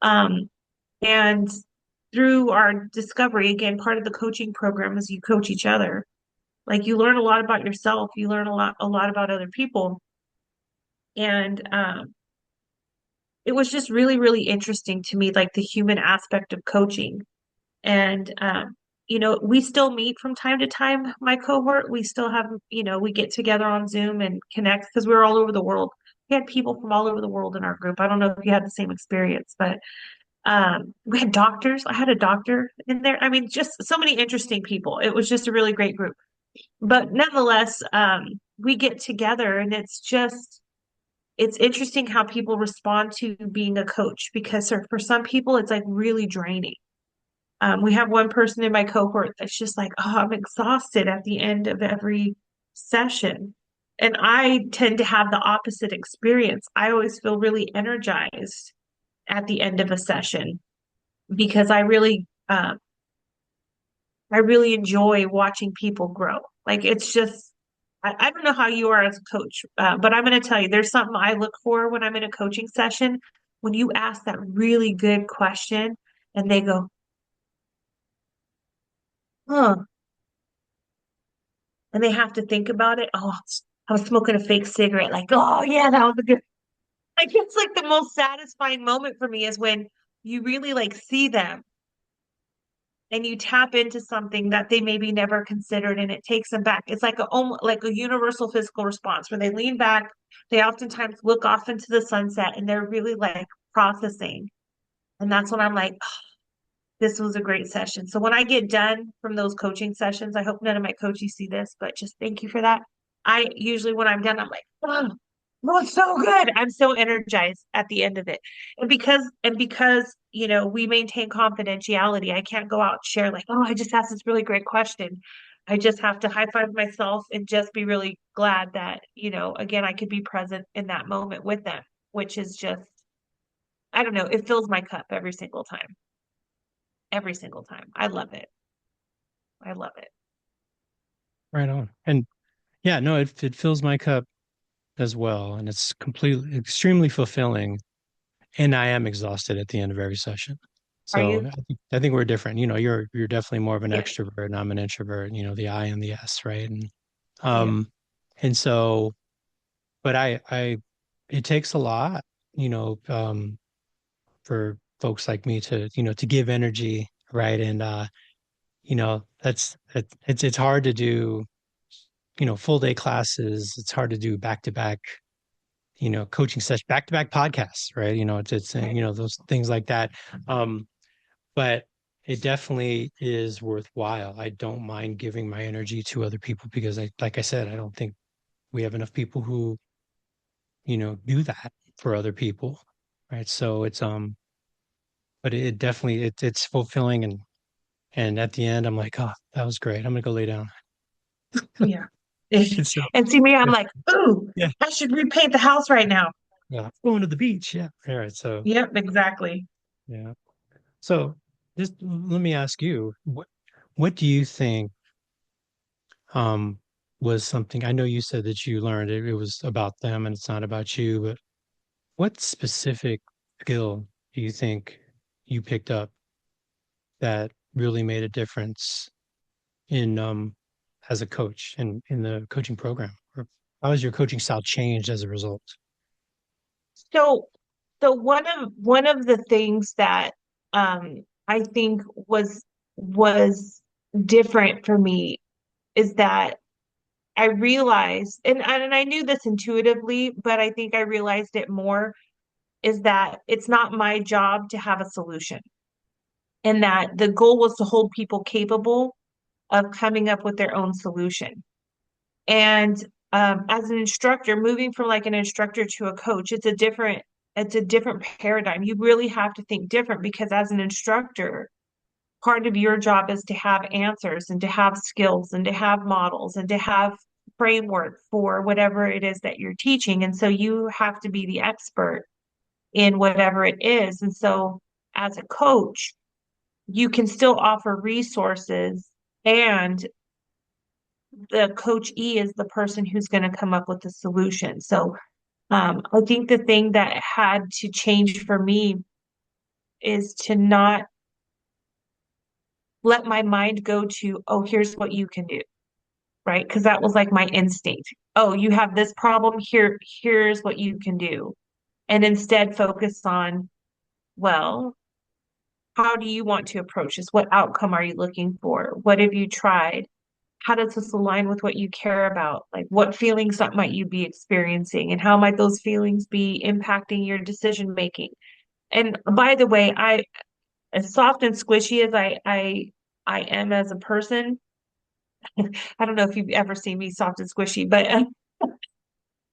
Um, and through our discovery, again, part of the coaching program is you coach each other. Like, you learn a lot about yourself, you learn a lot about other people. And it was just really, really interesting to me, like the human aspect of coaching. And we still meet from time to time, my cohort. We still have, we get together on Zoom and connect because we're all over the world. We had people from all over the world in our group. I don't know if you had the same experience, but we had doctors. I had a doctor in there. I mean, just so many interesting people. It was just a really great group. But nonetheless, we get together, and it's interesting how people respond to being a coach, because for some people it's like really draining. We have one person in my cohort that's just like, oh, I'm exhausted at the end of every session. And I tend to have the opposite experience. I always feel really energized at the end of a session because I really enjoy watching people grow. Like, it's just, I don't know how you are as a coach, but I'm going to tell you, there's something I look for when I'm in a coaching session. When you ask that really good question and they go, huh, and they have to think about it. Oh, I was smoking a fake cigarette. Like, oh yeah, that was a good. Like it's like the most satisfying moment for me is when you really like see them and you tap into something that they maybe never considered and it takes them back. It's like like a universal physical response where they lean back, they oftentimes look off into the sunset and they're really like processing. And that's when I'm like, this was a great session. So when I get done from those coaching sessions, I hope none of my coaches see this, but just thank you for that. I usually, when I'm done, I'm like, oh, it's so good. I'm so energized at the end of it. And because, we maintain confidentiality, I can't go out and share like, oh, I just asked this really great question. I just have to high five myself and just be really glad that, again, I could be present in that moment with them, which is just, I don't know, it fills my cup every single time. Every single time. I love it. I love it. Right on. And yeah, no, it fills my cup as well. And it's completely extremely fulfilling. And I am exhausted at the end of every session. Are So you? I think we're different. You're definitely more of an Yeah. extrovert, and I'm an introvert, the I and the S, right? Yeah. Um and so but I it takes a lot, you know, for folks like me to give energy, right? And it's hard to do, full day classes. It's hard to do back to back, coaching session, back to back podcasts, right? Right. Those things like that. Um, but it definitely is worthwhile. I don't mind giving my energy to other people because like I said, I don't think we have enough people who, do that for other people. Right. So but it definitely, it's fulfilling. And at the end, I'm like, oh, that was great. I'm gonna go lay down. Yeah. And so, And see me, I'm like, ooh, yeah, I should repaint the house right now. yeah, going to the beach. Yeah. All right. So, Yep, exactly. yeah. So, just let me ask you, what do you think um was something? I know you said that you learned it was about them and it's not about you, but what specific skill do you think you picked up that really made a difference in as a coach and in the coaching program? Or how has your coaching style changed as a result? So so one of the things that I think was different for me is that I realized and I knew this intuitively, but I think I realized it more is that it's not my job to have a solution. And that the goal was to hold people capable of coming up with their own solution. And as an instructor, moving from like an instructor to a coach, it's a different paradigm. You really have to think different because as an instructor, part of your job is to have answers and to have skills and to have models and to have framework for whatever it is that you're teaching. And so you have to be the expert in whatever it is. And so as a coach, you can still offer resources and the coach E is the person who's going to come up with the solution. So I think the thing that had to change for me is to not let my mind go to, oh, here's what you can do, right? Because that was like my instinct. Oh, you have this problem here, here's what you can do. And instead focus on, well, how do you want to approach this? What outcome are you looking for? What have you tried? How does this align with what you care about? Like what feelings that might you be experiencing and how might those feelings be impacting your decision making? And by the way, as soft and squishy as I am as a person, I don't know if you've ever seen me soft and squishy, but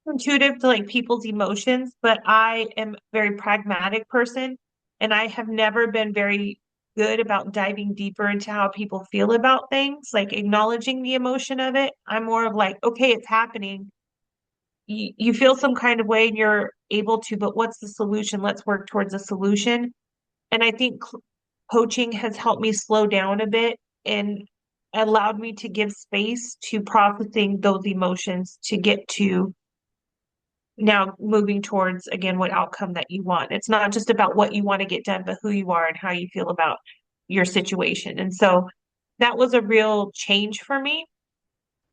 intuitive to like people's emotions, but I am a very pragmatic person and I have never been very good about diving deeper into how people feel about things, like acknowledging the emotion of it. I'm more of like, okay, it's happening. You feel some kind of way and you're able to, but what's the solution? Let's work towards a solution. And I think coaching has helped me slow down a bit and allowed me to give space to processing those emotions to get to now moving towards again what outcome that you want. It's not just about what you want to get done, but who you are and how you feel about your situation. And so that was a real change for me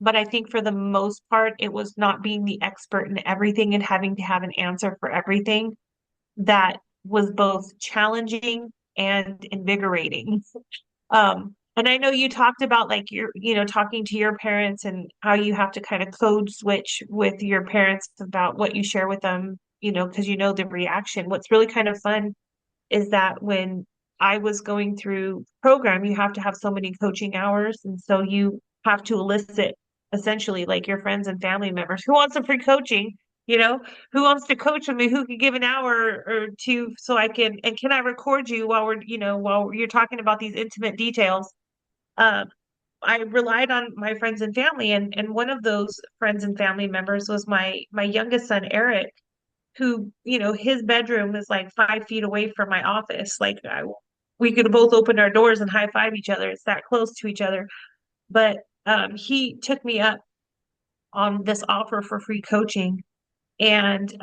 But I think for the most part, it was not being the expert in everything and having to have an answer for everything that was both challenging and invigorating. And I know you talked about like talking to your parents and how you have to kind of code switch with your parents about what you share with them, because you know the reaction. What's really kind of fun is that when I was going through program, you have to have so many coaching hours. And so you have to elicit essentially like your friends and family members who wants some free coaching, you know, who wants to coach with me, who can give an hour or two so and can I record you while while you're talking about these intimate details. Um, I relied on my friends and family, and one of those friends and family members was my youngest son, Eric, who, his bedroom is like 5 feet away from my office. We could both open our doors and high five each other. It's that close to each other. But he took me up on this offer for free coaching. And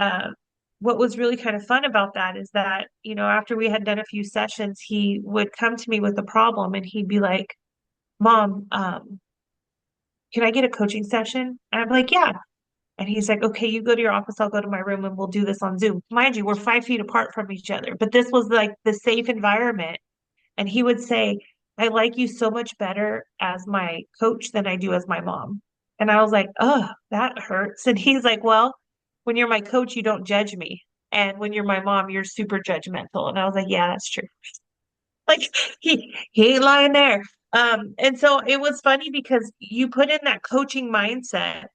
what was really kind of fun about that is that, after we had done a few sessions, he would come to me with a problem and he'd be like, Mom, can I get a coaching session? And I'm like, yeah. And he's like, okay, you go to your office, I'll go to my room and we'll do this on Zoom. Mind you, we're 5 feet apart from each other, but this was like the safe environment. And he would say, I like you so much better as my coach than I do as my mom. And I was like, oh, that hurts. And he's like, well, when you're my coach, you don't judge me. And when you're my mom, you're super judgmental. And I was like, yeah, that's true. Like he ain't lying there. And so it was funny because you put in that coaching mindset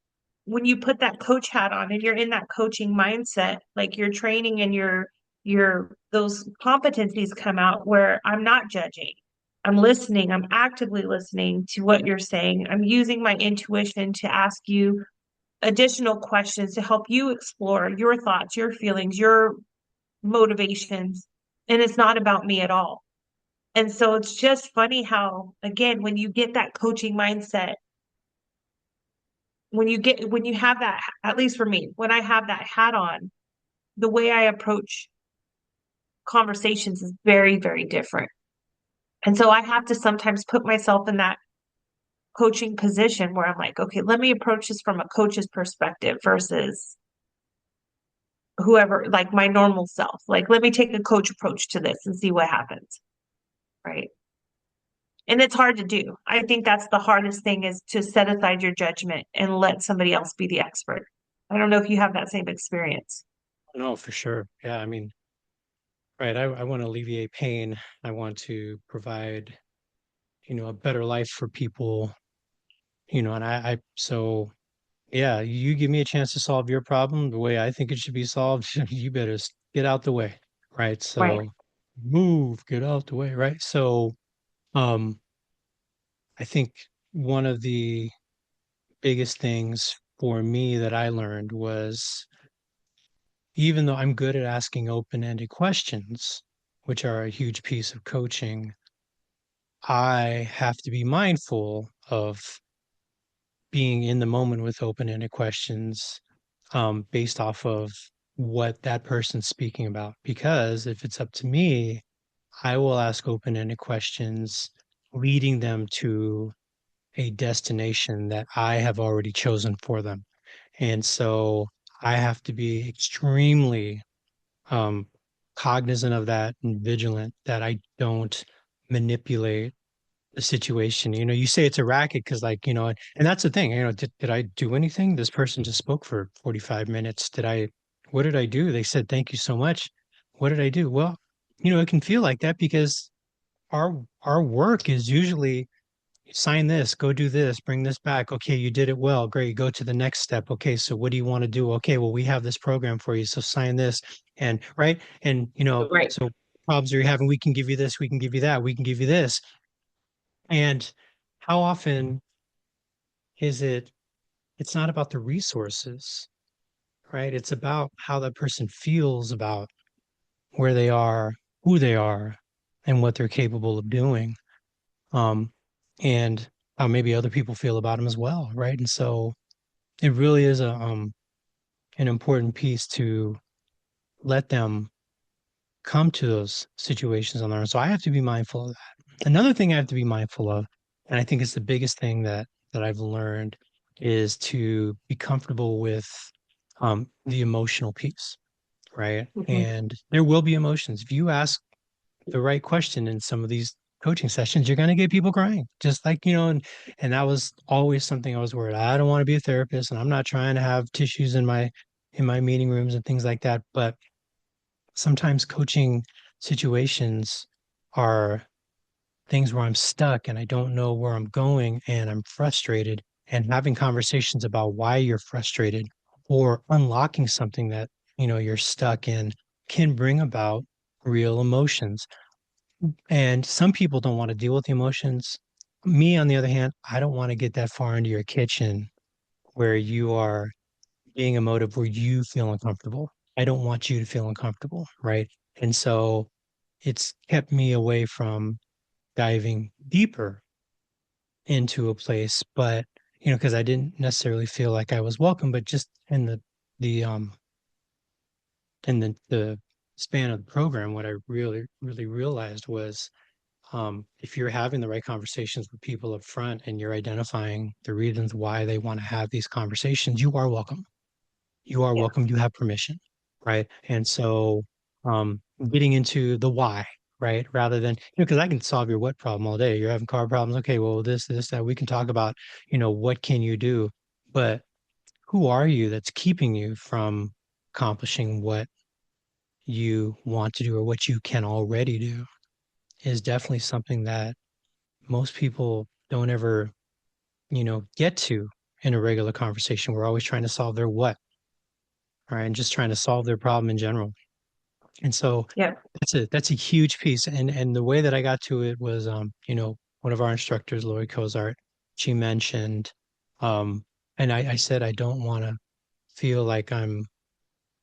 when you put that coach hat on and you're in that coaching mindset, like your training and your those competencies come out where I'm not judging. I'm listening. I'm actively listening to what you're saying. I'm using my intuition to ask you additional questions to help you explore your thoughts, your feelings, your motivations. And it's not about me at all. And so it's just funny how, again, when you get that coaching mindset, when you have that, at least for me, when I have that hat on, the way I approach conversations is very, very different. And so I have to sometimes put myself in that coaching position where I'm like, okay, let me approach this from a coach's perspective versus whoever, like my normal self. Like, let me take a coach approach to this and see what happens. Right. And it's hard to do. I think that's the hardest thing is to set aside your judgment and let somebody else be the expert. I don't know if you have that same experience. No, for sure. Yeah, I mean, right. I want to alleviate pain. I want to provide, a better life for people, and so yeah, you give me a chance to solve your problem the way I think it should be solved, you better get out the way, right? Right. So move, get out the way, right? So, um, I think one of the biggest things for me that I learned was even though I'm good at asking open-ended questions, which are a huge piece of coaching, I have to be mindful of being in the moment with open-ended questions based off of what that person's speaking about. Because if it's up to me, I will ask open-ended questions, leading them to a destination that I have already chosen for them. And so I have to be extremely um, cognizant of that and vigilant that I don't manipulate the situation. You say it's a racket because, like, and that's the thing. Did I do anything? This person just spoke for 45 minutes. What did I do? They said, thank you so much. What did I do? Well, it can feel like that because our work is usually sign this, go do this, bring this back. Okay, you did it well. Great. Go to the next step. Okay, so what do you want to do? Okay, well, we have this program for you. So sign this and right. And, Right. so problems are you having? We can give you this, we can give you that, we can give you this. And how often is it's not about the resources, right? It's about how that person feels about where they are, who they are, and what they're capable of doing. Um, and how maybe other people feel about them as well, right? And so it really is an important piece to let them come to those situations on their own. So I have to be mindful of that. Another thing I have to be mindful of, and I think it's the biggest thing that I've learned, is to be comfortable with the emotional piece, right? Mhm. And there will be emotions. If you ask the right question in some of these coaching sessions, you're going to get people crying, just like, and that was always something I was worried. I don't want to be a therapist, and I'm not trying to have tissues in my meeting rooms and things like that. But sometimes coaching situations are things where I'm stuck and I don't know where I'm going and I'm frustrated, and having conversations about why you're frustrated or unlocking something that, you're stuck in can bring about real emotions. And some people don't want to deal with the emotions. Me, on the other hand, I don't want to get that far into your kitchen where you are being emotive, where you feel uncomfortable. I don't want you to feel uncomfortable, right? And so it's kept me away from diving deeper into a place, but because I didn't necessarily feel like I was welcome, but just the in the span of the program, what I really, really realized was if you're having the right conversations with people up front and you're identifying the reasons why they want to have these conversations, you are welcome. You are Yeah. welcome. You have permission, right? And so, getting into the why, right, rather than because I can solve your what problem all day. You're having car problems. Okay, well, this, that. We can talk about, what can you do, but who are you that's keeping you from accomplishing what you want to do or what you can already do is definitely something that most people don't ever, get to in a regular conversation. We're always trying to solve their what, right? And just trying to solve their problem in general. And so Yeah. that's a huge piece. And the way that I got to it was, one of our instructors, Lori Cozart, she mentioned, um, and I said, I don't want to feel like I'm,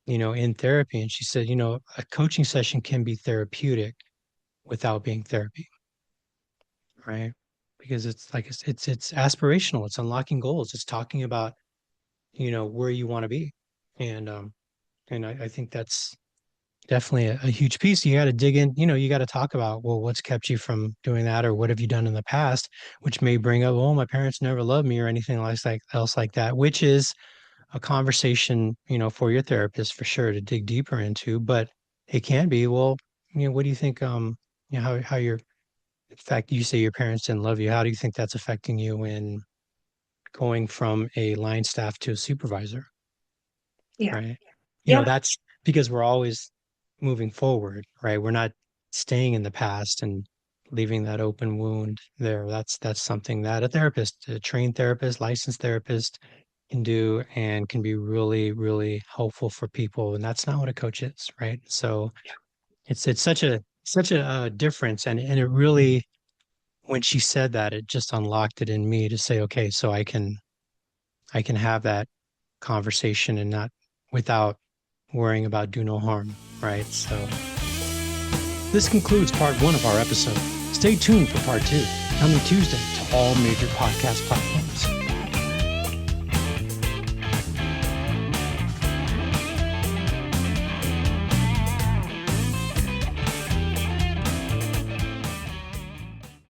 in therapy. And she said, a coaching session can be therapeutic without being therapy, right? Because it's like it's aspirational. It's unlocking goals. It's talking about, where you want to be. And I think that's definitely a huge piece. You got to dig in, you got to talk about, well, what's kept you from doing that, or what have you done in the past, which may bring up, oh, my parents never loved me or anything else like that, which is a conversation, for your therapist for sure to dig deeper into. But it can be, well, what do you think, how you're, in fact, you say your parents didn't love you. How do you think that's affecting you in going from a line staff to a supervisor? Yeah. Right. Yeah. That's because we're always moving forward, right? We're not staying in the past and leaving that open wound there. That's something that a therapist, a trained therapist, licensed therapist can do and can be really, really helpful for people. And that's not what a coach is, right? So it's such a difference. And it really, when she said that, it just unlocked it in me to say, okay, so I can have that conversation and not without worrying about do no harm, right? So this concludes part one of our episode. Stay tuned for part two, coming Tuesday to all major podcast platforms.